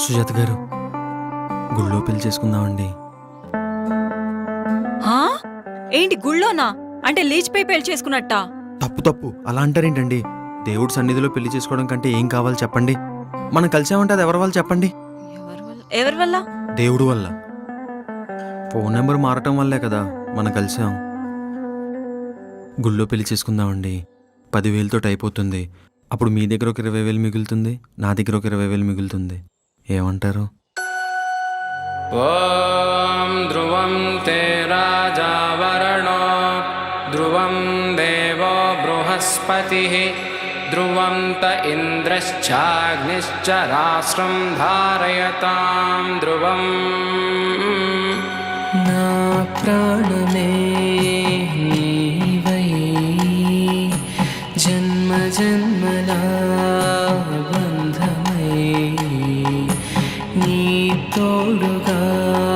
సుజాత గారు, గుళ్ళో పెళ్లి చేసుకుందామండి. హా? ఏంటి గుళ్ళోనా? అంటే లేచిపోయి పెళ్లి చేసుకున్నట్టా? తప్పు తప్పు అలా అంటారేంటండి? దేవుడి సన్నిధిలో పెళ్లి చేసుకోవడం కంటే ఏం కావాలి చెప్పండి? మనం కలిసామంటే అది ఎవరి వల్ల చెప్పండి? ఎవరి వల్ల? దేవుడు వల్ల. ఫోన్ నెంబర్ మారటం వల్లే కదా మనం కలిసాం. గుళ్ళో పెళ్లి చేసుకుందామండి. 10,000తో అయిపోతుంది. అప్పుడు మీ దగ్గర ఒక 20,000 మిగులుతుంది, నా దగ్గర ఒక 20,000 మిగులుతుంది. ఏమంటారు? ఓం ధ్రువం తే రాజా వరుణో ధ్రువం దేవో బృహస్పతిః ధ్రువం త ఇంద్రశ్చాగ్నిశ్చ రాష్ట్రం ధారయతాం ధ్రువం. నా ప్రాణమే నీవై జన్మ జన్మలా బంధమై నీ తోడుగా